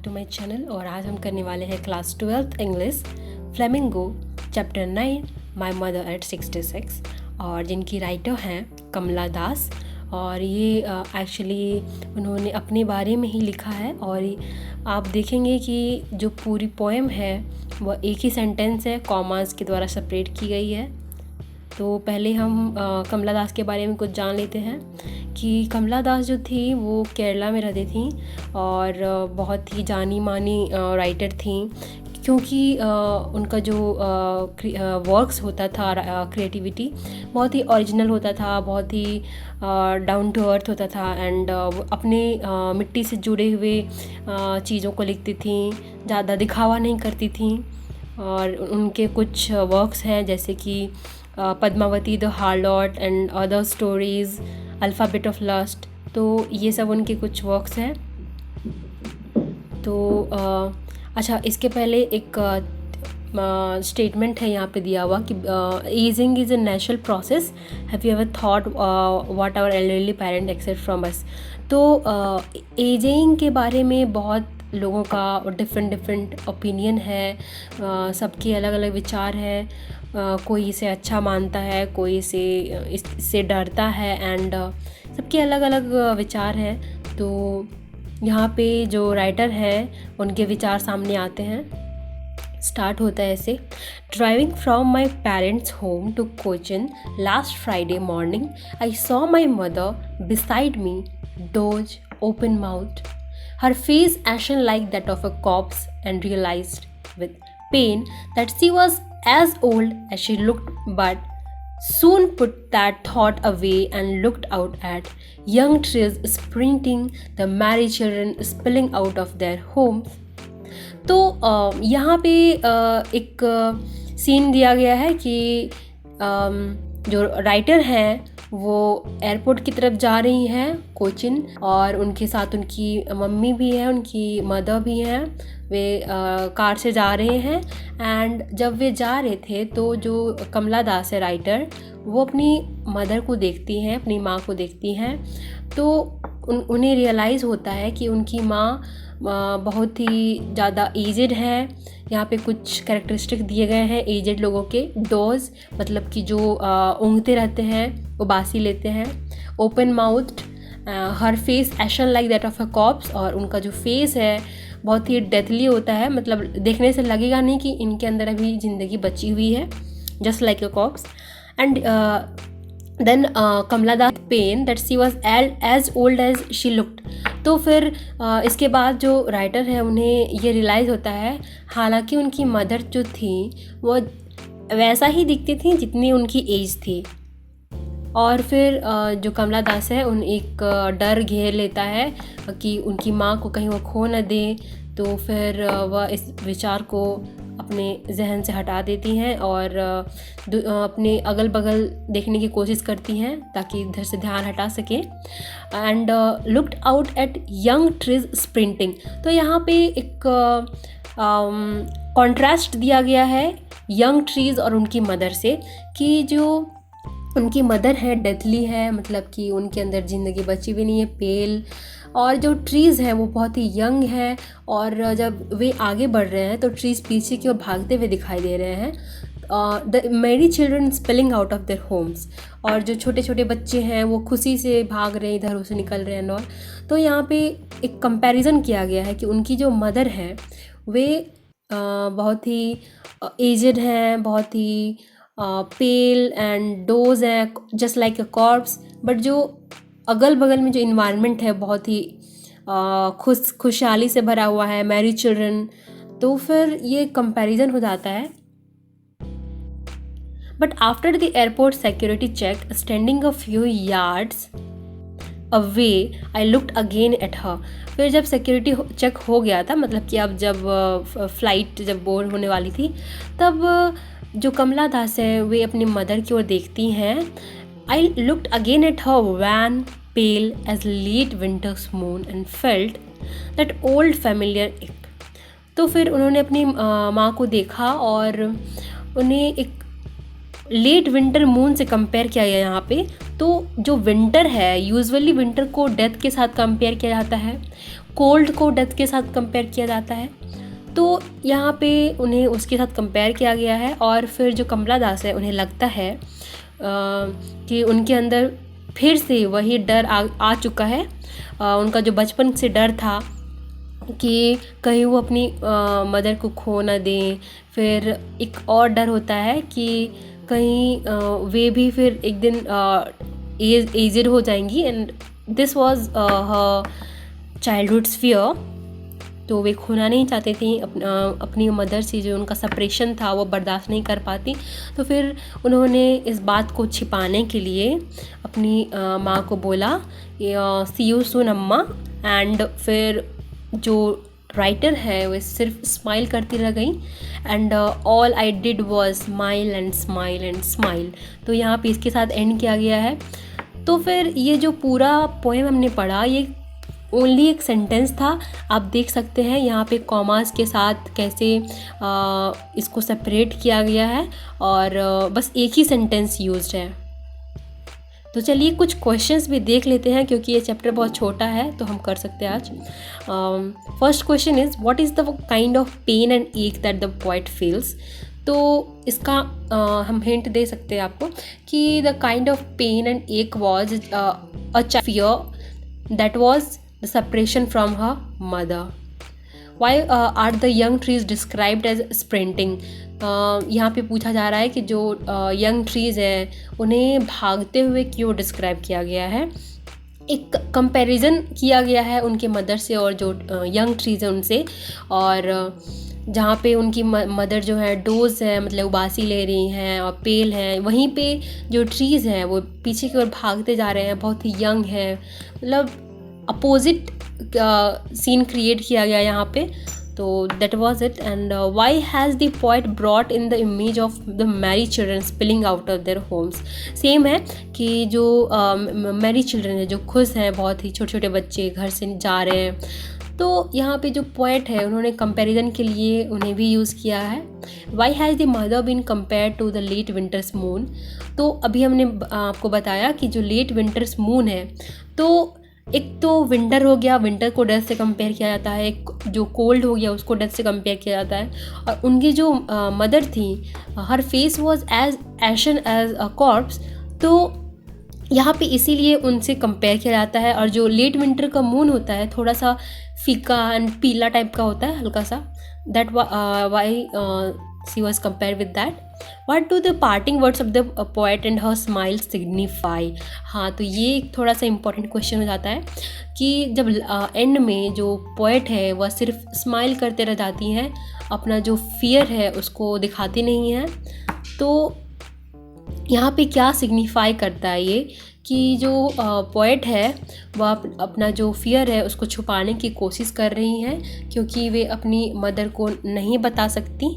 To my channel. और आज हम करने वाले हैं class 12th English flamingo chapter 9 my mother eight 66, और जिनकी राइटर हैं कमला दास। और ये एक्चुअली उन्होंने अपने बारे में ही लिखा है। और आप देखेंगे कि जो पूरी पोएम है वह एक ही सेंटेंस है, कॉमास के द्वारा सेपरेट की गई है। तो पहले हम कमला दास के बारे में कुछ जान लेते हैं कि कमला दास जो थी वो केरला में रहती थी और बहुत ही जानी मानी राइटर थी, क्योंकि उनका जो वर्क्स होता था, क्रिएटिविटी बहुत ही ओरिजिनल होता था, बहुत ही डाउन टू अर्थ होता था। एंड अपने मिट्टी से जुड़े हुए चीज़ों को लिखती थी, ज़्यादा दिखावा नहीं करती थी। और उनके कुछ वर्क्स हैं जैसे कि Padmavati the harlot and other stories, alphabet of lust. तो ये सब उनके कुछ वर्क्स हैं। तो अच्छा, इसके पहले एक स्टेटमेंट है यहाँ पे दिया हुआ कि ageing is a natural process, have you ever thought what our elderly parent accept from us. तो एजिंग के बारे में बहुत लोगों का डिफरेंट ओपिनियन है, सबके अलग अलग विचार है। कोई इसे अच्छा मानता है, कोई इससे डरता है, एंड सबके अलग अलग विचार हैं। तो यहाँ पे जो राइटर हैं उनके विचार सामने आते हैं। स्टार्ट होता है ऐसे: driving from my parents home to Cochin last Friday morning, I saw my mother beside me, doze open mouth, her face ashen like that of a corpse, and realized with pain that she was as old as she looked, but soon put that thought away and looked out at young trees sprinting, the married children spilling out of their homes. तो यहाँ पे एक scene दिया गया है कि जो writer हैं वो एयरपोर्ट की तरफ जा रही हैं, कोचिन, और उनके साथ उनकी मम्मी भी है, उनकी मदर भी हैं। वे कार से जा रहे हैं। एंड जब वे जा रहे थे तो जो कमला दास है राइटर, वो अपनी मदर को देखती हैं, अपनी माँ को देखती हैं। तो उन्हें रियलाइज़ होता है कि उनकी माँ बहुत ही ज़्यादा एजड है। यहाँ पे कुछ कैरेक्टरिस्टिक दिए गए हैं एजड लोगों के। डोज मतलब कि जो ऊँघते रहते हैं, उबासी लेते हैं। Open mouth, her face ation like that of a cops, और उनका जो फेस है बहुत ही डेथली होता है, मतलब देखने से लगेगा नहीं कि इनके अंदर अभी ज़िंदगी बची हुई है, just like a corpse. And then Kamala Das pain that she was as old as she looked. तो फिर इसके बाद जो राइटर है उन्हें ये रियलाइज़ होता है, हालांकि उनकी मदर जो थी वो वैसा ही दिखती थी जितनी उनकी एज थी। और फिर जो कमला दास है उन एक डर घेर लेता है कि उनकी माँ को कहीं वो खो न दे। तो फिर वह इस विचार को अपने जहन से हटा देती हैं और अपने अगल बगल देखने की कोशिश करती हैं ताकि इधर से ध्यान हटा सकें। And looked out at young trees sprinting. तो यहाँ पे एक कॉन्ट्रास्ट दिया गया है यंग ट्रीज़ और उनकी मदर से, कि जो उनकी मदर है डेथली है, मतलब कि उनके अंदर ज़िंदगी बची भी नहीं है, पेल, और जो ट्रीज़ हैं वो बहुत ही यंग हैं। और जब वे आगे बढ़ रहे हैं तो ट्रीज़ पीछे की ओर भागते हुए दिखाई दे रहे हैं। The Mary children spilling out of their homes, और जो छोटे छोटे बच्चे हैं वो खुशी से भाग रहे हैं, इधर से निकल रहे हैं। और तो यहाँ पे एक कंपैरिजन किया गया है कि उनकी जो मदर है वे बहुत ही एजड हैं, बहुत ही पेल एंड डोज है, just like a corps. But जो अगल बगल में जो इन्वायरमेंट है बहुत ही खुशहाली से भरा हुआ है, मैरिड चिल्ड्रन। तो फिर ये कंपैरिजन हो जाता है। But after the airport security check, standing a few yards away, I looked again at her. फिर जब सिक्योरिटी चेक हो गया था, मतलब कि अब जब फ्लाइट जब बोर्ड होने वाली थी, तब जो कमला दास है वे अपनी मदर की ओर देखती हैं। I looked again at her wan pale as late winter's moon and felt that old familiar ache. तो फिर उन्होंने अपनी माँ को देखा और उन्हें एक लेट विंटर मून से कंपेयर किया गया यहाँ पे। तो जो विंटर है, यूजुअली विंटर को डेथ के साथ कंपेयर किया जाता है। कोल्ड को डेथ के साथ कंपेयर किया जाता है, तो यहाँ पे उन्हें उसके साथ कंपेयर किया गया है। और फिर जो कमला दास है, उन्हें लगता है कि उनके अंदर फिर से वही डर आ चुका है। उनका जो बचपन से डर था कि कहीं वो अपनी मदर को खो ना दें, फिर एक और डर होता है कि कहीं वे भी फिर एक दिन एजड हो जाएंगी, and this was her childhood's fear. तो वे खोना नहीं चाहती थी अपनी मदर से, जो उनका सेपरेशन था वो बर्दाश्त नहीं कर पाती। तो फिर उन्होंने इस बात को छिपाने के लिए अपनी माँ को बोला, सी यू सून अम्मा। एंड फिर जो राइटर है वो सिर्फ स्माइल करती रह गई, and all I did was smile and smile and smile. तो यहाँ पे इसके साथ एंड किया गया है। तो फिर ये जो पूरा पोएम हमने पढ़ा, ये ओनली एक सेंटेंस था। आप देख सकते हैं यहाँ पे कॉमास के साथ कैसे इसको सेपरेट किया गया है, और बस एक ही सेंटेंस यूज्ड है। तो चलिए कुछ क्वेश्चंस भी देख लेते हैं, क्योंकि ये चैप्टर बहुत छोटा है तो हम कर सकते हैं आज। First question is, what is the kind of pain and ache that the poet feels. तो इसका हम हिंट दे सकते हैं आपको कि the kind of pain and ache was a fear that was the separation from her mother. Why are the young trees described as sprinting? यहाँ पे पूछा जा रहा है कि जो यंग ट्रीज़ हैं उन्हें भागते हुए क्यों डिस्क्राइब किया गया है। एक कंपैरिजन किया गया है उनके मदर से और जो यंग ट्रीज़ हैं उनसे, और जहाँ पे उनकी मदर जो है डोज है, मतलब उबासी ले रही हैं और पेल हैं, वहीं पे जो ट्रीज़ हैं वो पीछे की ओर भागते जा रहे हैं, बहुत ही यंग है। मतलब अपोजिट सीन क्रिएट किया गया यहाँ पे। तो that was it. And why has the poet brought in the image of the Mary children spilling out of their homes. Same है कि जो मैरी चिल्ड्रन है, जो खुश हैं, बहुत ही छोटे छोटे बच्चे घर से जा रहे हैं, तो यहाँ पे जो पोएट है उन्होंने कंपैरिजन के लिए उन्हें भी यूज़ किया है। Why has the mother been compare to the late winter's moon. तो अभी हमने आपको बताया कि जो लेट विंटर्स मून है, तो एक तो विंटर हो गया, विंटर को डेथ से कंपेयर किया जाता है, एक जो कोल्ड हो गया उसको डेथ से कंपेयर किया जाता है। और उनकी जो मदर थी, her face was as ashen as a corpse, तो यहाँ पे इसीलिए उनसे कंपेयर किया जाता है। और जो लेट विंटर का मून होता है थोड़ा सा फीका एंड पीला टाइप का होता है, हल्का सा, that why she was compare with that. What do the parting words of the poet and her smile signify? हाँ, तो ये एक थोड़ा सा इम्पॉर्टेंट क्वेश्चन हो जाता है कि जब एंड में जो पोएट है वह सिर्फ स्माइल करते रह जाती हैं, अपना जो फियर है उसको दिखाती नहीं है। तो यहाँ पे क्या सिग्निफाई करता है ये कि जो पोएट है वह अपना जो फियर है उसको छुपाने की कोशिश कर रही हैं, क्योंकि वे अपनी मदर को नहीं बता सकती।